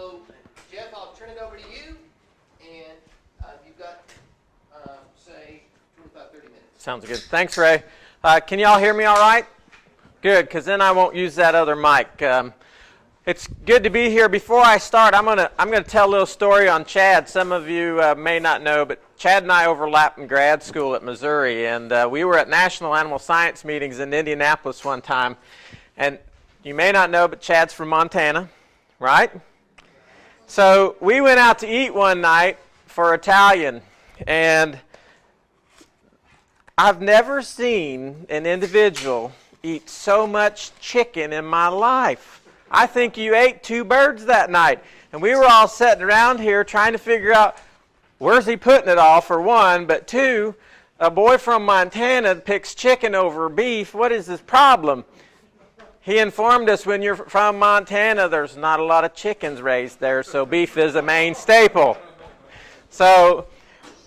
So, Jeff, I'll turn it over to you, and you've got, say, 25, 30 minutes. Sounds good. Thanks, Ray. Can y'all hear me all right? Good, because then I won't use that other mic. It's good to be here. Before I start, I'm gonna tell a little story on Chad. Some of you may not know, but Chad and I overlapped in grad school at Missouri, and we were at National Animal Science meetings in Indianapolis one time. And you may not know, but Chad's from Montana, right? So we went out to eat one night for Italian, and I've never seen an individual eat so much chicken in my life. I think you ate 2 birds that night. And we were all sitting around here trying to figure out where's he putting it all, for one, but two, a boy from Montana picks chicken over beef. What is his problem? He informed us, when you're from Montana, there's not a lot of chickens raised there, so beef is a main staple. So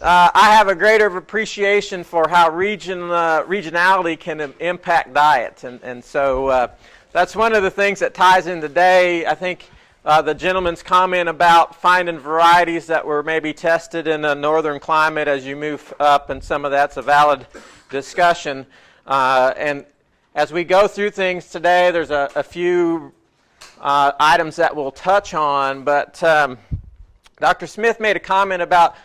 I have a greater appreciation for how regionality can impact diets, and so that's one of the things that ties in today. I think the gentleman's comment about finding varieties that were maybe tested in a northern climate as you move up, and some of that's a valid discussion. And as we go through things today, there's a few items that we'll touch on, but Dr. Smith made a comment about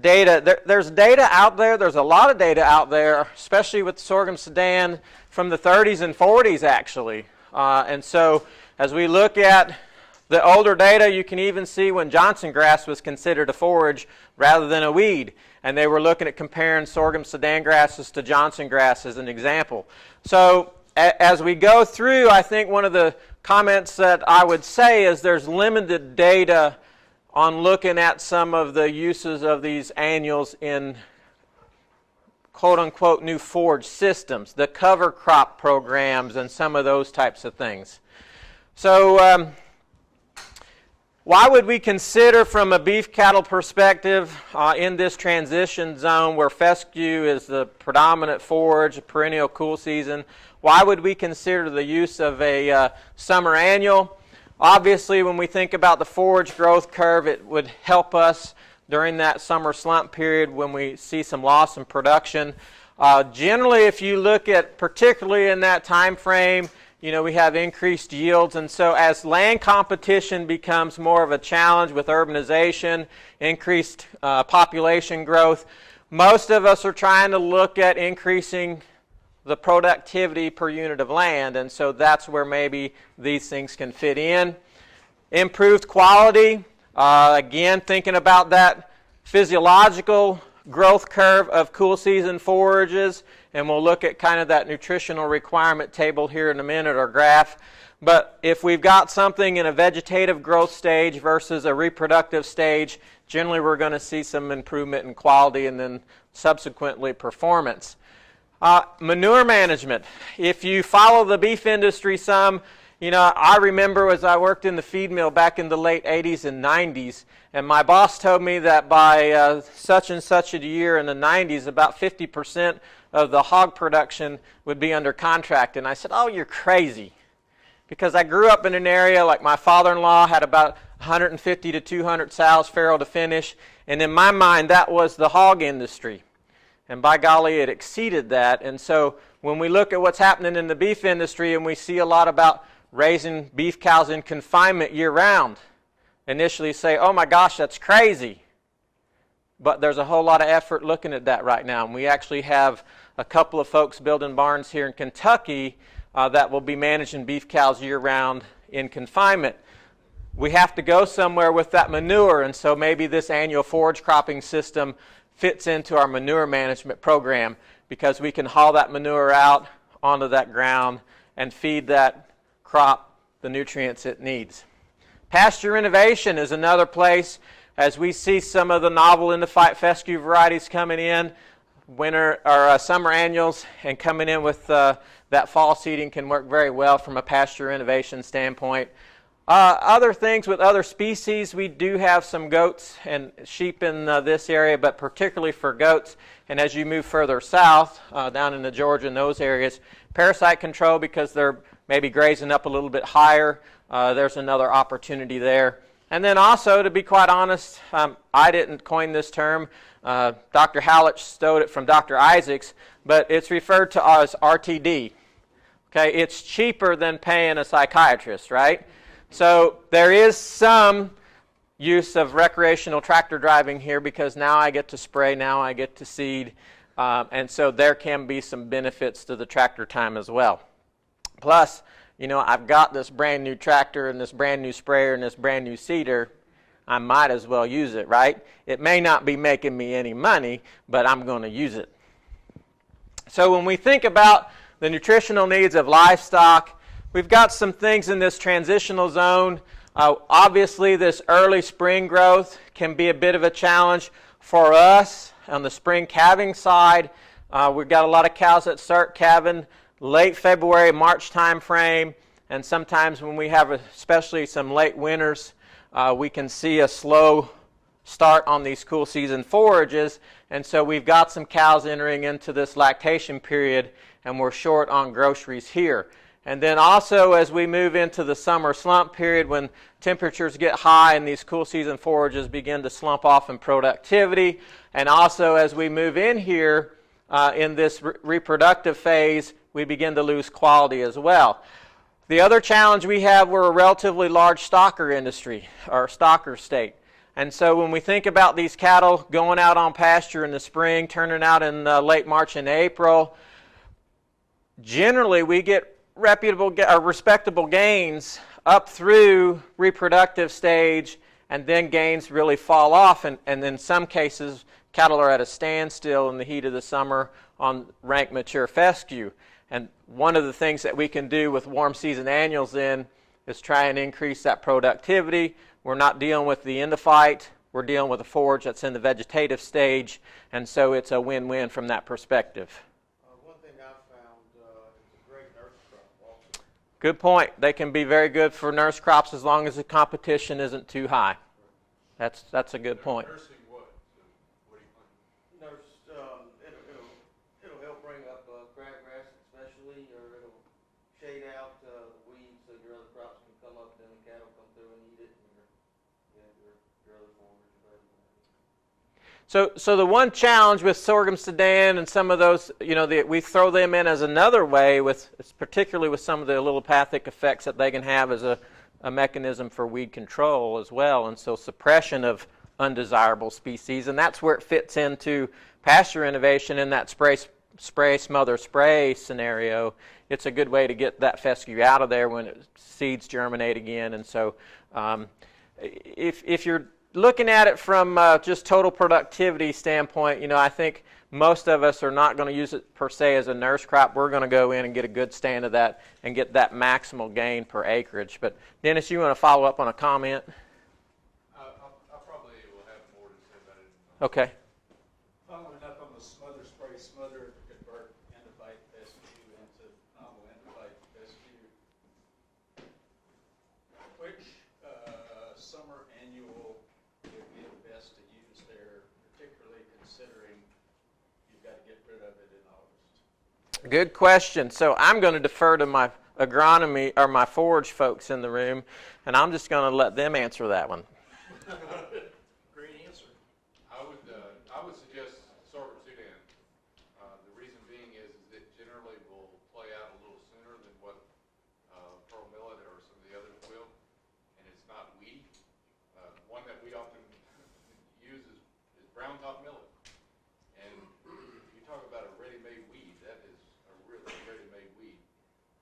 data. There's data out there. There's a lot of data out there, especially with sorghum Sudan from the 30s and 40s, actually. And so as we look at the older data, you can even see when Johnson grass was considered a forage rather than a weed. And they were looking at comparing sorghum Sudan grasses to Johnson grass as an example. So as we go through, I think one of the comments that I would say is there's limited data on looking at some of the uses of these annuals in quote-unquote new forage systems, the cover crop programs and some of those types of things. So why would we consider, from a beef cattle perspective, in this transition zone where fescue is the predominant forage, a perennial cool season, why would we consider the use of a summer annual? Obviously, when we think about the forage growth curve, it would help us during that summer slump period when we see some loss in production. Generally, if you look at, particularly in that time frame, you know, we have increased yields, and so as land competition becomes more of a challenge with urbanization, increased population growth, most of us are trying to look at increasing the productivity per unit of land, and so that's where maybe these things can fit in. Improved quality, again, thinking about that physiological growth curve of cool season forages, and we'll look at kind of that nutritional requirement table here in a minute, or graph. But if we've got something in a vegetative growth stage versus a reproductive stage, generally we're going to see some improvement in quality and then subsequently performance. Manure management. If you follow the beef industry some, you know, I remember as I worked in the feed mill back in the late 80s and 90s, and my boss told me that by such and such a year in the 90s, about 50% of the hog production would be under contract. And I said, oh, you're crazy. Because I grew up in an area, like my father-in-law had about 150 to 200 sows, farrow to finish, and in my mind that was the hog industry. And by golly, it exceeded that. And so when we look at what's happening in the beef industry, and we see a lot about raising beef cows in confinement year-round, initially say, oh my gosh, that's crazy. But there's a whole lot of effort looking at that right now. And we actually have a couple of folks building barns here in Kentucky that will be managing beef cows year-round in confinement. We have to go somewhere with that manure, and so maybe this annual forage cropping system fits into our manure management program, because we can haul that manure out onto that ground and feed that crop the nutrients it needs. Pasture Renovation is another place, as we see some of the novel endophyte fescue varieties coming in, winter or summer annuals, and coming in with that fall seeding can work very well from a pasture renovation standpoint. Other things with other species, we do have some goats and sheep in this area, but particularly for goats, and as you move further south, down into Georgia and those areas, parasite control, because they're maybe grazing up a little bit higher, there's another opportunity there. And then also, to be quite honest, I didn't coin this term. Dr. Hallett stole it from Dr. Isaacs, but it's referred to as RTD. Okay, it's cheaper than paying a psychiatrist, right? So there is some use of recreational tractor driving here because now I get to spray, now I get to seed, and so there can be some benefits to the tractor time as well. Plus, you know, I've got this brand new tractor and this brand new sprayer and this brand new seeder. I might as well use it, right? It may not be making me any money, but I'm going to use it. So when we think about the nutritional needs of livestock, we've got some things in this transitional zone. Obviously, this early spring growth can be a bit of a challenge for us on the spring calving side. We've got a lot of cows that start calving late February, March time frame, and sometimes when we have especially some late winters, we can see a slow start on these cool season forages, and so we've got some cows entering into this lactation period, and we're short on groceries here. And then also as we move into the summer slump period when temperatures get high and these cool season forages begin to slump off in productivity, and also as we move in here in this reproductive phase, we begin to lose quality as well. The other challenge we have, we're a relatively large stocker industry, or stocker state. And so when we think about these cattle going out on pasture in the spring, turning out in late March and April, generally we get respectable gains up through reproductive stage, and then gains really fall off, and in some cases cattle are at a standstill in the heat of the summer on rank mature fescue. And one of the things that we can do with warm season annuals then is try and increase that productivity. We're not dealing with the endophyte, we're dealing with a forage that's in the vegetative stage, and so it's a win-win from that perspective. One thing I found is a great nurse crop also. Good point. They can be very good for nurse crops as long as the competition isn't too high. That's a good point. Nursing what? What do you think? Nurse, it'll help bring up crabgrass especially, or it'll shade out the weeds so your other crops can come up, then the cattle come through and eat it, and your other forage is. So the one challenge with sorghum Sudan and some of those, we throw them in as another way, particularly with some of the allelopathic effects that they can have as a mechanism for weed control as well, and so suppression of undesirable species, and that's where it fits into pasture innovation in that spray, smother, spray scenario. It's a good way to get that fescue out of there when seeds germinate again, and so if you're looking at it from just total productivity standpoint, I think most of us are not going to use it per se as a nurse crop. We're going to go in and get a good stand of that and get that maximal gain per acreage. But Dennis, you want to follow up on a comment? I probably will have more to say about it. Okay. Following up on the smother spray, smother to convert endophyte fescue into normal endophyte fescue. Which summer annual would be the best to use there, particularly considering you've got to get rid of it in August? Good question. So I'm going to defer to my agronomy or my forage folks in the room, and I'm just going to let them answer that one. Great answer. I would suggest sorghum Sudan. The reason being is it generally will play out a little sooner than what pearl millet or some of the others will, and it's not weedy. One that we often use is brown top millet. And if you talk about a ready-made weed, that is a really ready-made weed.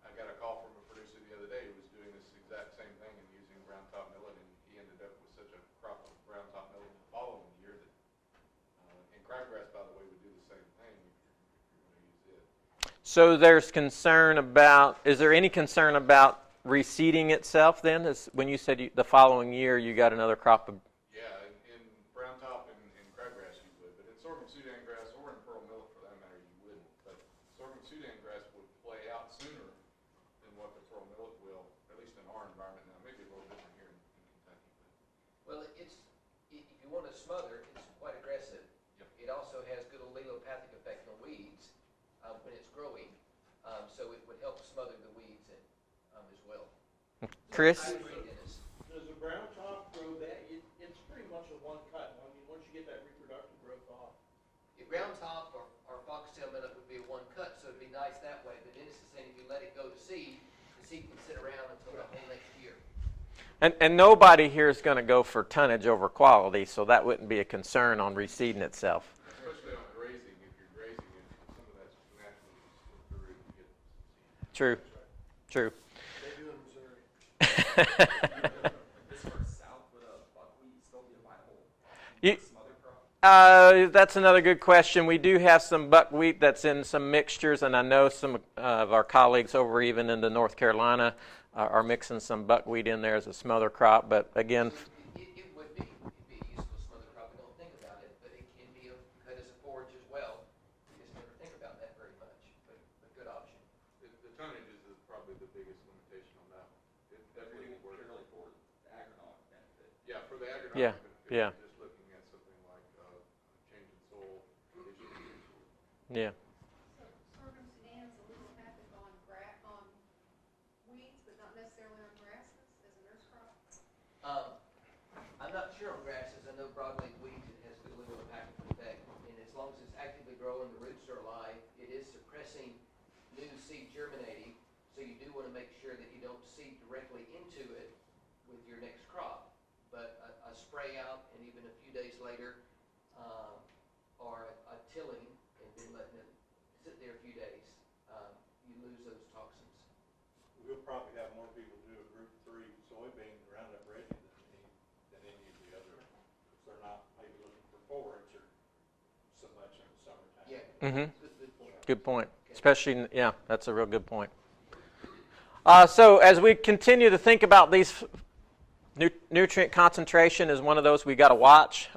I got a call from a producer the other day who was doing this exact same thing and using brown top millet, and he ended up with such a crop of brown top millet the following year that, and crabgrass, by the way, would do the same thing if you're going to use it. So there's concern about, is there any concern about reseeding itself then? When you said the following year you got another crop of... Yeah, in brown top and crabgrass you would, but in sorghum Sudan grass or in pearl millet for that matter you wouldn't. But sorghum Sudan grass would play out sooner than what the pearl millet will, at least in our environment now. Maybe a little different here in Kentucky. Well, if you want to smother, it's quite aggressive. Yep. It also has good allelopathic effect on weeds when it's growing, so it would help smother the weeds as well. Chris? I agree, Dennis. Does the brown top grow the ground top or foxtail millet would be a one cut, so it'd be nice that way. But Dennis is saying if you let it go to seed, the seed can sit around until the whole next year. And nobody here is going to go for tonnage over quality, so that wouldn't be a concern on reseeding itself. Especially on grazing, if you're grazing it, some of that's naturally slipped through and you get seed. True. True. They do in Missouri. This far south, would a buckwheat still be a viable You, smother crop? that's another good question. We do have some buckwheat that's in some mixtures, and I know some of our colleagues over even into North Carolina are mixing some buckwheat in there as a smother crop. But again, It would be. It'd be a useful smother crop. We don't think about it, but it can be cut as a forage as well. We just never think about that very much, but a good option. The tonnage is probably the biggest limitation on that one. It definitely will work. Purely for the agronomic benefit. Yeah, for the agronomic Yeah, benefit, yeah. you're just looking at something like change in soil conditions. yeah. So sorghum Sudan's a little effective on weeds, but not necessarily on grasses as a nurse crop? I'm not sure on grasses. I know broadleaf weeds, it has good little impact effect. And as long as it's actively growing, the roots are alive, it is suppressing new seed germinating. So you do want to make sure that you don't seed directly into it with your next crop. But a spray out and even a few days later, or a tilling and then letting it sit there a few days, you lose those toxins. We'll probably have more people do a group 3 soybean Roundup Ready than any of the other, because they're not maybe looking for forage or so much in the summertime. Yeah. Mm-hmm. Good point. Good point. Especially, yeah, that's a real good point. So as we continue to think about these, nutrient concentration is one of those we got to watch.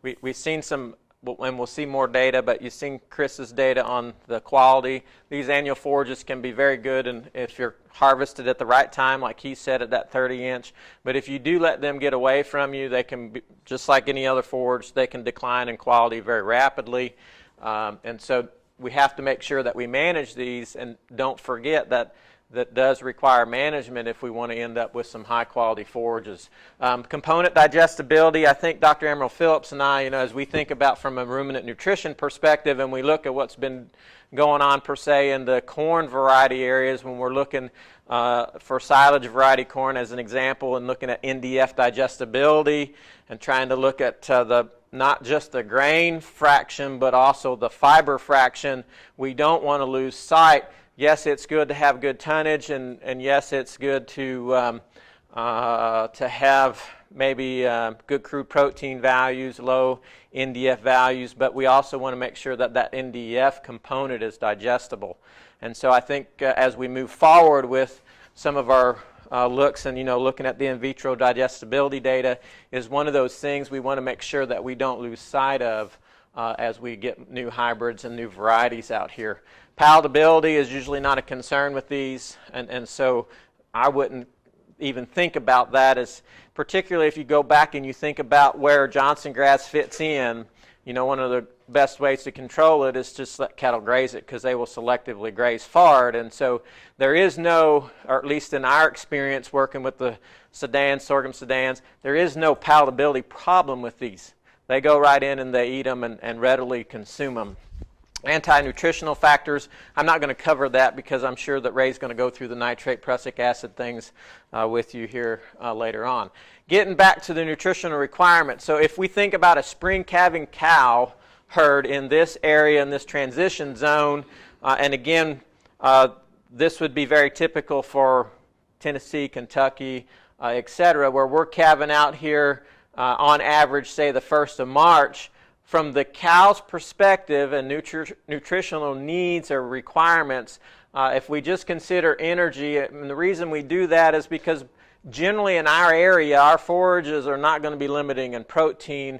We've seen some, and we'll see more data, but you've seen Chris's data on the quality. These annual forages can be very good, and if you're harvested at the right time, like he said, at that 30-inch. But if you do let them get away from you, they can be, just like any other forage, they can decline in quality very rapidly. And so we have to make sure that we manage these, and don't forget that does require management if we want to end up with some high-quality forages. Component digestibility, I think Dr. Emerald Phillips and I, as we think about from a ruminant nutrition perspective, and we look at what's been going on, per se, in the corn variety areas, when we're looking for silage variety corn as an example, and looking at NDF digestibility, and trying to look at not just the grain fraction, but also the fiber fraction, we don't want to lose sight. Yes, it's good to have good tonnage, and yes, it's good to have maybe good crude protein values, low NDF values, but we also want to make sure that that NDF component is digestible. And so I think as we move forward with some of our looks, and looking at the in vitro digestibility data is one of those things we want to make sure that we don't lose sight of as we get new hybrids and new varieties out here. Palatability is usually not a concern with these, and so I wouldn't even think about that, as particularly if you go back and you think about where Johnson grass fits in. One of the best ways to control it is just let cattle graze it, because they will selectively graze forward. And so there is no, or at least in our experience working with the sorghum sedans, there is no palatability problem with these. They go right in and they eat them and readily consume them. Anti-nutritional factors, I'm not going to cover that because I'm sure that Ray's going to go through the nitrate, prussic acid things with you here later on. Getting back to the nutritional requirements, so if we think about a spring calving cow herd in this area, in this transition zone, and again, this would be very typical for Tennessee, Kentucky, etc., where we're calving out here on average, say the 1st of March, from the cow's perspective and nutritional needs or requirements, if we just consider energy, and the reason we do that is because generally in our area, our forages are not going to be limiting in protein.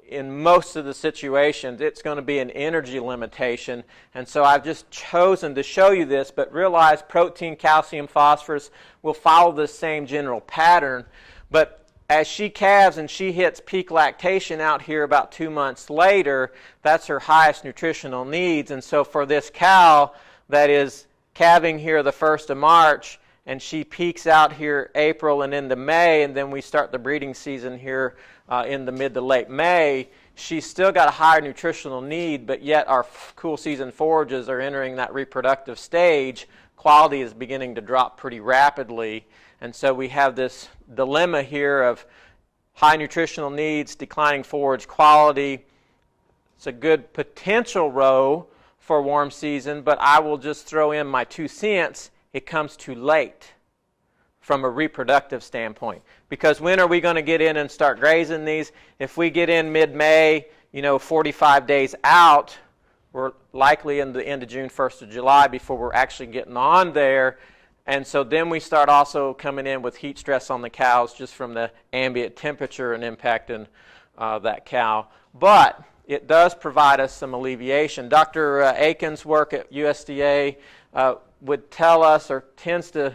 In most of the situations, it's going to be an energy limitation. And so I've just chosen to show you this, but realize protein, calcium, phosphorus will follow the same general pattern. But as she calves and she hits peak lactation out here about 2 months later, that's her highest nutritional needs. And so for this cow that is calving here the 1st of March and she peaks out here April and into May, and then we start the breeding season here in the mid to late May, she's still got a higher nutritional need, but yet our cool season forages are entering that reproductive stage. Quality is beginning to drop pretty rapidly, and so we have this dilemma here of high nutritional needs, declining forage quality. It's a good potential row for warm season, but I will just throw in my 2 cents. It comes too late from a reproductive standpoint. Because when are we going to get in and start grazing these? If we get in mid-May, 45 days out, we're likely in the end of June, 1st of July before we're actually getting on there. And so then we start also coming in with heat stress on the cows just from the ambient temperature and impacting that cow. But it does provide us some alleviation. Dr. Aiken's work at USDA would tell us, or tends to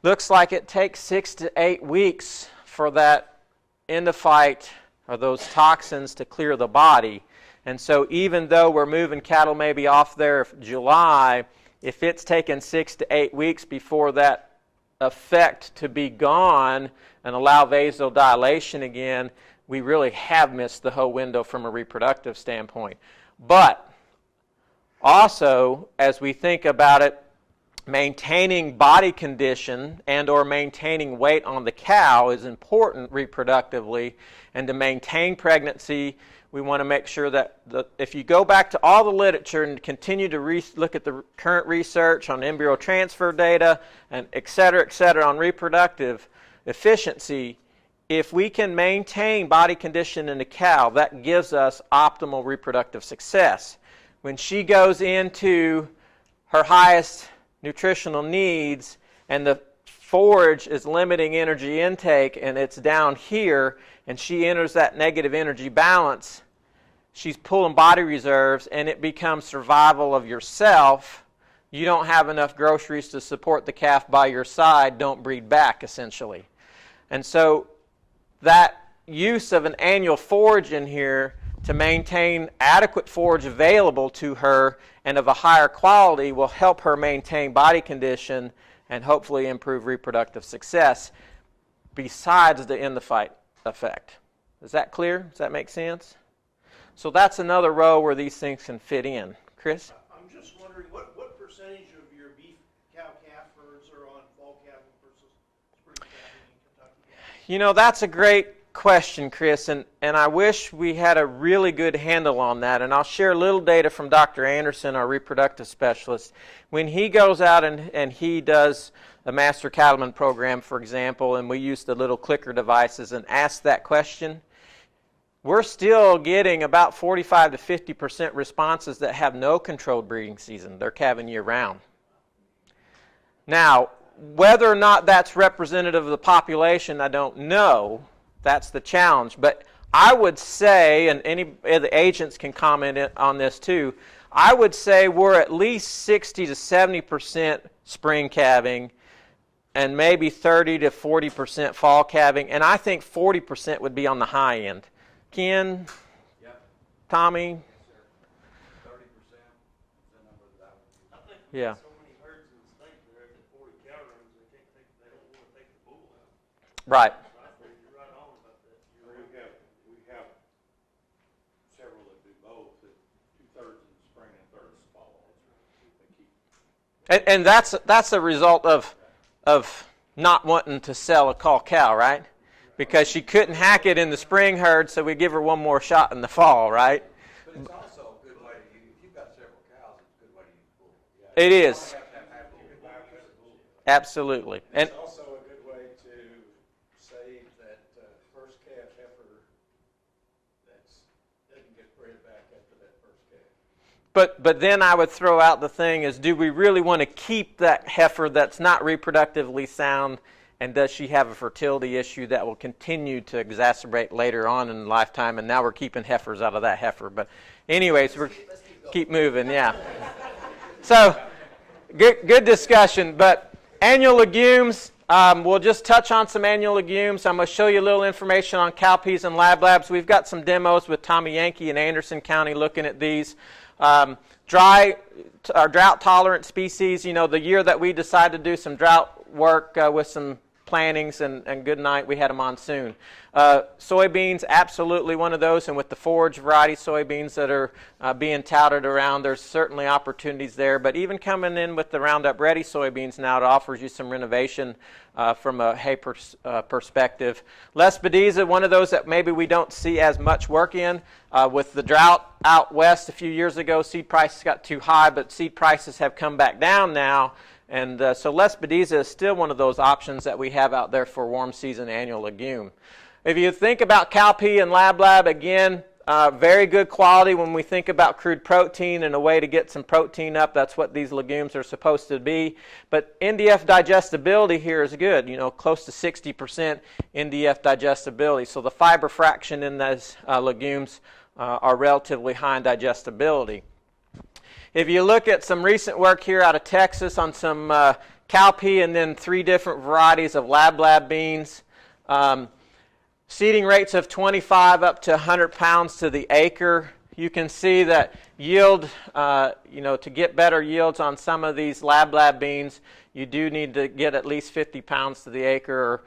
looks like it takes 6 to 8 weeks for that endophyte or those toxins to clear the body. And so even though we're moving cattle maybe off there July, if it's taken 6 to 8 weeks before that effect to be gone and allow vasodilation again, we really have missed the whole window from a reproductive standpoint. But also, as we think about it, maintaining body condition and or maintaining weight on the cow is important reproductively. And to maintain pregnancy, we want to make sure that if you go back to all the literature and continue to look at the current research on embryo transfer data and et cetera, on reproductive efficiency, if we can maintain body condition in the cow, that gives us optimal reproductive success. When she goes into her highest nutritional needs and the forage is limiting energy intake and it's down here and she enters that negative energy balance, she's pulling body reserves and it becomes survival of yourself. You don't have enough groceries to support the calf by your side, don't breed back essentially. And so that use of an annual forage in here to maintain adequate forage available to her and of a higher quality will help her maintain body condition and hopefully improve reproductive success besides the endophyte effect. Is that clear? Does that make sense? So that's another row where these things can fit in. Chris? I'm just wondering, what percentage of your beef cow-calf herds are on fall calving versus spring calving in Kentucky? That's a great question, Chris, and I wish we had a really good handle on that. And I'll share a little data from Dr. Anderson, our reproductive specialist. When he goes out and he does a master cattleman program, for example, and we use the little clicker devices and ask that question, we're still getting about 45 to 50% responses that have no controlled breeding season. They're calving year-round. Now, whether or not that's representative of the population, I don't know. That's the challenge. But I would say, and any of the agents can comment on this too, I would say we're at least 60 to 70% spring calving and maybe 30 to 40% fall calving. And I think 40% would be on the high end. Ken? Yep. Tommy? Yes, sir. 30% is the number that I would use. I think Yeah. so many herds in the state that are at 40 cow runs, they don't want to take the bull out. Right. So I think you're right on about that. We have several that do both, that 2/3 in the spring and 1/3 in the fall. They keep. And that's a result of not wanting to sell a cull cow, right? Because she couldn't hack it in the spring herd, so we give her one more shot in the fall, right? But it's also a good way to use, if you've got several cows, it's a good way to use bull. It is. You don't have to have bull. Absolutely. And It's also a good way to save that first calf heifer that doesn't get bred back after that first calf. But then I would throw out the thing is, do we really want to keep that heifer that's not reproductively sound, and does she have a fertility issue that will continue to exacerbate later on in lifetime? And now we're keeping heifers out of that heifer. But anyways, we're keep moving, yeah. So good discussion. But annual legumes, we'll just touch on some annual legumes. I'm going to show you a little information on cowpeas and labs. We've got some demos with Tommy Yankee in Anderson County looking at these. Drought tolerant species, the year that we decided to do some drought work with some plantings and good night, we had a monsoon. Soybeans, absolutely one of those, and with the forage variety soybeans that are being touted around, there's certainly opportunities there. But even coming in with the Roundup Ready soybeans now, it offers you some renovation from a hay perspective. Lespedeza, one of those that maybe we don't see as much work in. With the drought out west a few years ago, seed prices got too high, but seed prices have come back down now. And so Lespedeza is still one of those options that we have out there for warm season annual legume. If you think about cowpea and lab, again, very good quality when we think about crude protein and a way to get some protein up. That's what these legumes are supposed to be. But NDF digestibility here is good, close to 60% NDF digestibility. So the fiber fraction in those legumes are relatively high in digestibility. If you look at some recent work here out of Texas on some cowpea and then 3 different varieties of lab beans, seeding rates of 25 up to 100 pounds to the acre, you can see that yield, to get better yields on some of these lab beans, you do need to get at least 50 pounds to the acre. Or,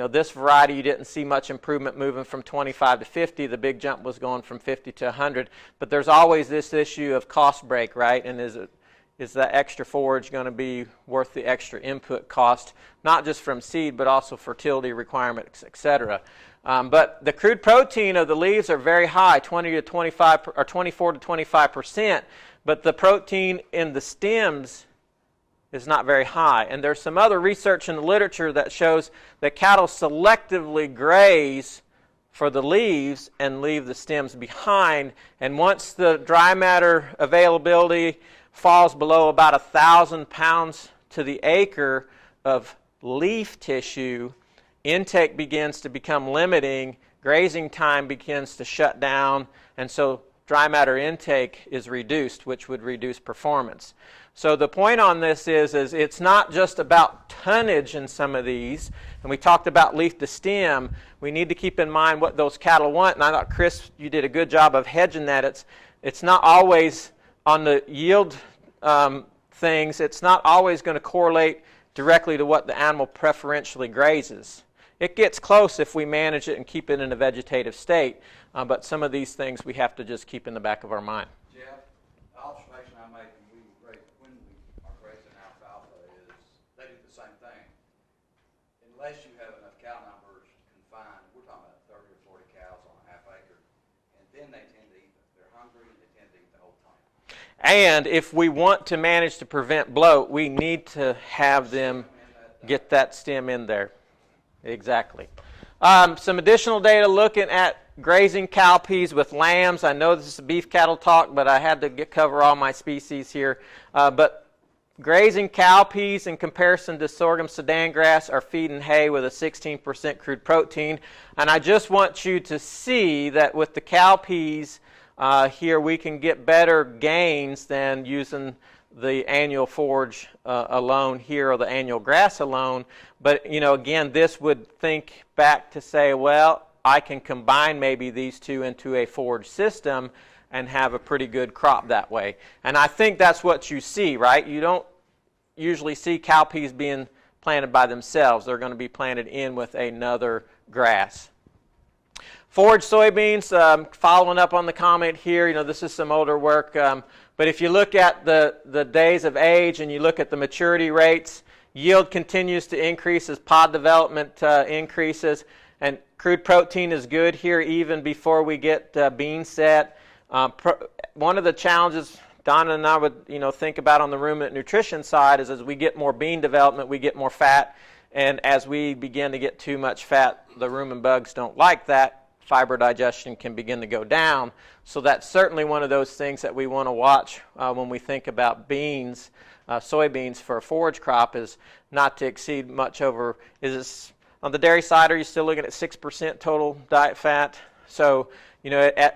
this variety, you didn't see much improvement moving from 25 to 50. The big jump was going from 50 to 100. But there's always this issue of cost break, right? And is that extra forage going to be worth the extra input cost, not just from seed, but also fertility requirements, etc. But the crude protein of the leaves are very high, 20 to 25 or 24 to 25%. But the protein in the stems is not very high. And there's some other research in the literature that shows that cattle selectively graze for the leaves and leave the stems behind. And once the dry matter availability falls below about 1,000 pounds to the acre of leaf tissue, intake begins to become limiting, grazing time begins to shut down, and so dry matter intake is reduced, which would reduce performance. So the point on this is it's not just about tonnage in some of these, and we talked about leaf to stem. We need to keep in mind what those cattle want, and I thought, Chris, you did a good job of hedging that. It's not always on the yield things, it's not always going to correlate directly to what the animal preferentially grazes. It gets close if we manage it and keep it in a vegetative state, but some of these things we have to just keep in the back of our mind. Jeff, the observation I make when we are grazing alfalfa is they do the same thing. Unless you have enough cow numbers confined, we're talking about 30 or 40 cows on a half acre, and then they tend to eat, they're hungry and they tend to eat the whole time. And if we want to manage to prevent bloat, we need to have them get that stem in there. Exactly. Some additional data looking at grazing cowpeas with lambs. I know this is a beef cattle talk, but I had to cover all my species here. But grazing cowpeas in comparison to sorghum sudan grass are feeding hay with a 16% crude protein. And I just want you to see that with the cowpeas here we can get better gains than using the annual forage alone here or the annual grass alone. But, again, this would think back to say, well, I can combine maybe these two into a forage system and have a pretty good crop that way. And I think that's what you see, right? You don't usually see cowpeas being planted by themselves. They're going to be planted in with another grass. Forage soybeans, following up on the comment here, this is some older work. But if you look at the days of age and you look at the maturity rates, yield continues to increase as pod development increases. And crude protein is good here even before we get bean set. One of the challenges Donna and I would think about on the ruminant nutrition side is as we get more bean development, we get more fat. And as we begin to get too much fat, the rumen bugs don't like that. Fiber digestion can begin to go down. So that's certainly one of those things that we want to watch when we think about beans, soybeans for a forage crop, is not to exceed much over, on the dairy side, are you still looking at 6% total diet fat? So,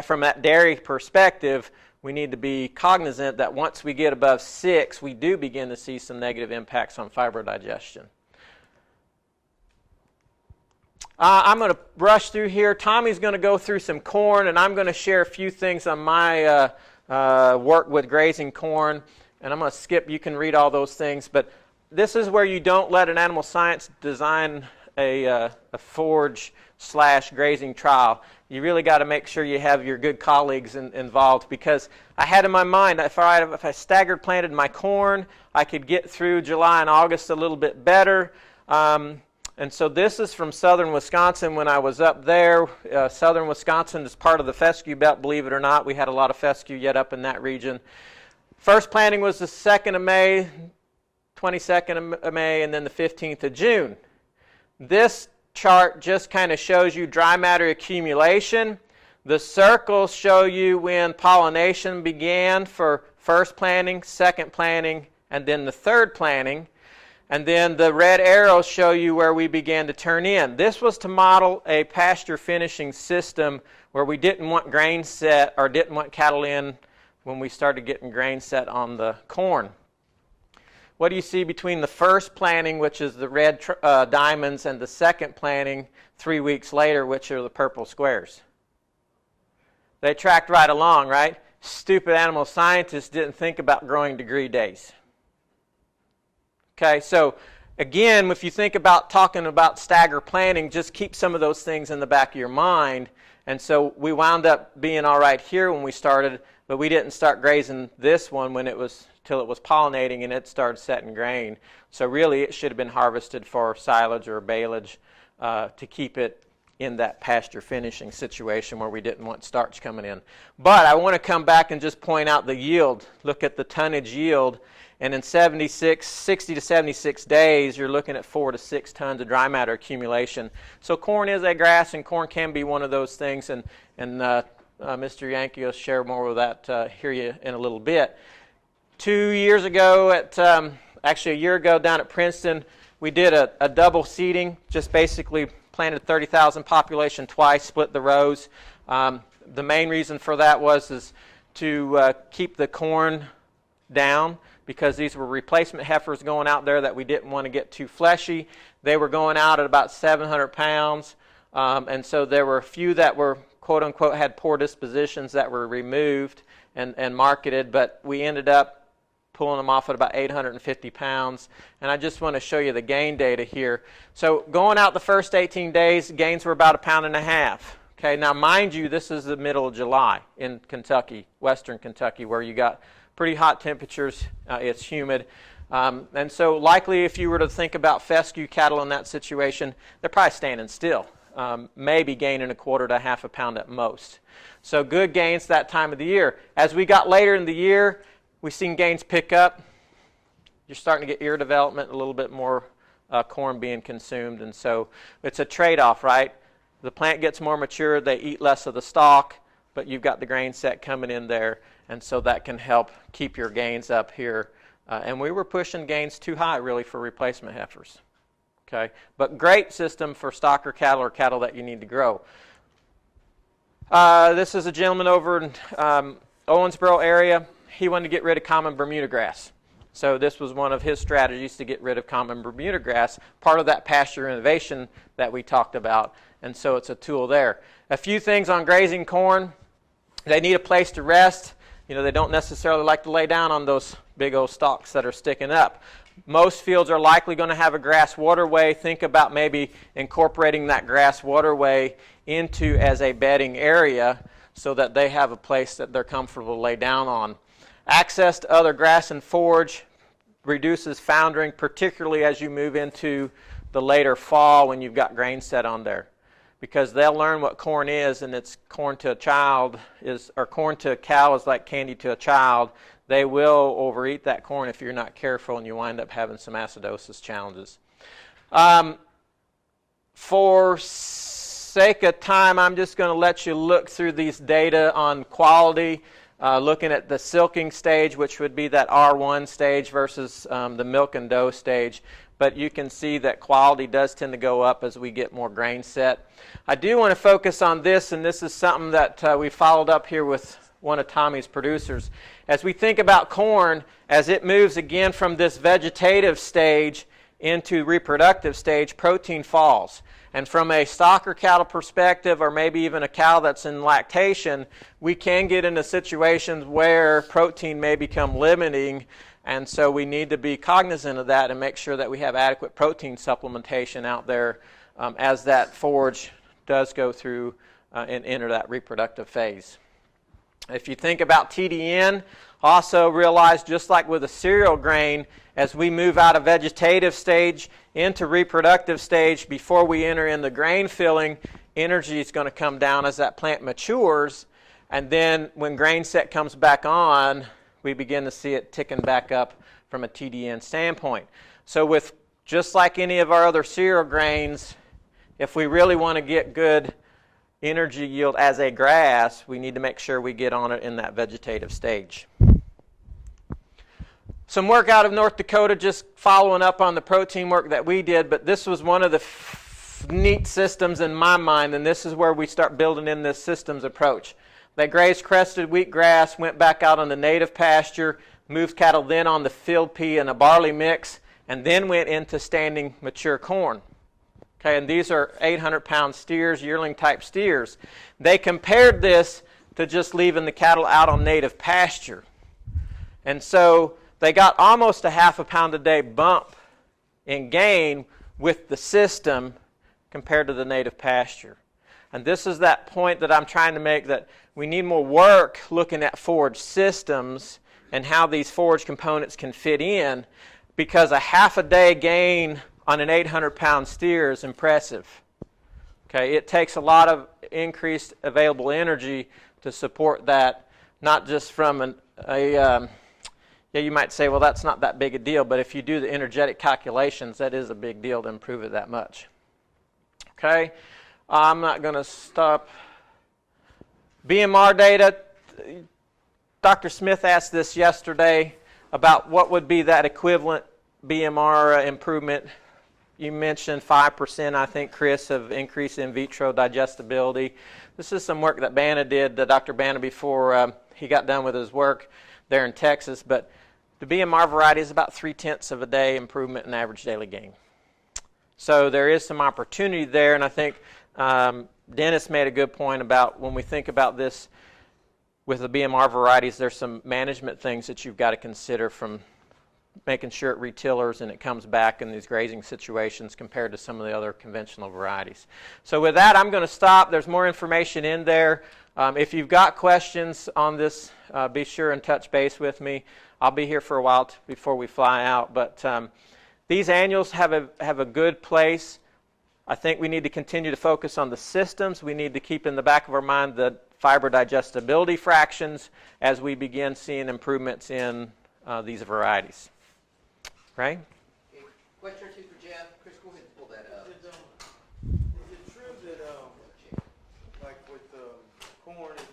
from that dairy perspective, we need to be cognizant that once we get above 6, we do begin to see some negative impacts on fiber digestion. I'm going to brush through here. Tommy's going to go through some corn, and I'm going to share a few things on my work with grazing corn. And I'm going to skip, you can read all those things, but this is where you don't let an animal science design a forage/grazing trial. You really got to make sure you have your good colleagues involved, because I had in my mind if I staggered planted my corn, I could get through July and August a little bit better. And so this is from southern Wisconsin when I was up there. Southern Wisconsin is part of the fescue belt, believe it or not. We had a lot of fescue yet up in that region. First planting was the 2nd of May, 22nd of May, and then the 15th of June. This chart just kind of shows you dry matter accumulation. The circles show you when pollination began for first planting, second planting, and then the third planting. And then the red arrows show you where we began to turn in. This was to model a pasture finishing system where we didn't want grain set or didn't want cattle in when we started getting grain set on the corn. What do you see between the first planting, which is the red diamonds, and the second planting 3 weeks later, which are the purple squares? They tracked right along, right? Stupid animal scientists didn't think about growing degree days. Okay, so again, if you think about talking about stagger planting, just keep some of those things in the back of your mind. And so we wound up being all right here when we started, but we didn't start grazing this one till it was pollinating and it started setting grain. So really it should have been harvested for silage or baleage to keep it in that pasture finishing situation where we didn't want starch coming in. But I want to come back and just point out the yield. Look at the tonnage yield. And in 60 to 76 days, you're looking at 4 to 6 tons of dry matter accumulation. So corn is a grass, and corn can be one of those things. And Mr. Yankee will share more of that here in a little bit. 2 years ago, actually a year ago down at Princeton, we did a double seeding, just basically planted 30,000 population twice, split the rows. The main reason for that was to keep the corn down, because these were replacement heifers going out there that we didn't want to get too fleshy. They were going out at about 700 pounds, and so there were a few that were, quote-unquote, had poor dispositions that were removed and marketed, but we ended up pulling them off at about 850 pounds. And I just want to show you the gain data here. So going out the first 18 days, gains were about 1.5 pounds. Okay, now mind you, this is the middle of July in Kentucky, western Kentucky, where you got pretty hot temperatures, it's humid. And so likely if you were to think about fescue cattle in that situation, they're probably standing still, maybe gaining 1/4 to 1/2 pound at most. So good gains that time of the year. As we got later in the year, we've seen gains pick up. You're starting to get ear development, a little bit more corn being consumed. And so it's a trade-off, right? The plant gets more mature, they eat less of the stalk, but you've got the grain set coming in there. And so that can help keep your gains up here. And we were pushing gains too high, really, for replacement heifers. Okay, but great system for stocker cattle or cattle that you need to grow. This is a gentleman over in Owensboro area. He wanted to get rid of common Bermuda grass. So this was one of his strategies to get rid of common Bermuda grass, part of that pasture renovation that we talked about. And so it's a tool there. A few things on grazing corn. They need a place to rest. You know, they don't necessarily like to lay down on those big old stalks that are sticking up. Most fields are likely going to have a grass waterway. Think about maybe incorporating that grass waterway into as a bedding area so that they have a place that they're comfortable to lay down on. Access to other grass and forage reduces foundering, particularly as you move into the later fall when you've got grain set on there. Because they'll learn what corn is, and it's corn to a child or corn to a cow is like candy to a child. They will overeat that corn if you're not careful, and you wind up having some acidosis challenges. For sake of time, I'm just going to let you look through these data on quality, looking at the silking stage, which would be that R1 stage versus the milk and dough stage. But you can see that quality does tend to go up as we get more grain set. I do want to focus on this, and this is something that we followed up here with one of Tommy's producers. As we think about corn, as it moves again from this vegetative stage, into reproductive stage, protein falls. And from a stock or cattle perspective, or maybe even a cow that's in lactation, we can get into situations where protein may become limiting, and so we need to be cognizant of that and make sure that we have adequate protein supplementation out there as that forage does go through and enter that reproductive phase. If you think about TDN, also realize, just like with a cereal grain, as we move out of vegetative stage into reproductive stage, before we enter in the grain filling, energy is going to come down as that plant matures, and then when grain set comes back on, we begin to see it ticking back up from a TDN standpoint. So with just like any of our other cereal grains, if we really want to get good energy yield as a grass, we need to make sure we get on it in that vegetative stage. Some work out of North Dakota, just following up on the protein work that we did, but this was one of the neat systems in my mind, and this is where we start building in this systems approach. They grazed crested wheatgrass, went back out on the native pasture, moved cattle then on the field pea and a barley mix, and then went into standing mature corn. Okay, and these are 800-pound steers, yearling-type steers. They compared this to just leaving the cattle out on native pasture. And so they got almost a half a pound a day bump in gain with the system compared to the native pasture. And this is that point that I'm trying to make, that we need more work looking at forage systems and how these forage components can fit in, because a half a day gain on an 800-pound steer is impressive. Okay, it takes a lot of increased available energy to support that, not just from you might say, well, that's not that big a deal, but if you do the energetic calculations, that is a big deal to improve it that much. Okay, I'm not going to stop. BMR data, Dr. Smith asked this yesterday about what would be that equivalent BMR improvement. You mentioned 5%, I think, Chris, of increase in vitro digestibility. This is some work that Banna did, Dr. Banna, before he got done with his work there in Texas. But the BMR variety is about 0.3 of a day improvement in average daily gain. So there is some opportunity there, and I think Dennis made a good point about when we think about this with the BMR varieties, there's some management things that you've got to consider, from making sure it retillers and it comes back in these grazing situations compared to some of the other conventional varieties. So with that, I'm going to stop. There's more information in there. If you've got questions on this, be sure and touch base with me. I'll be here for a while before we fly out. But these annuals have a good place. I think we need to continue to focus on the systems. We need to keep in the back of our mind the fiber digestibility fractions as we begin seeing improvements in these varieties. Right? Okay, question or two for Jeff. Chris, go ahead and pull that up. Is it true that, like with corn and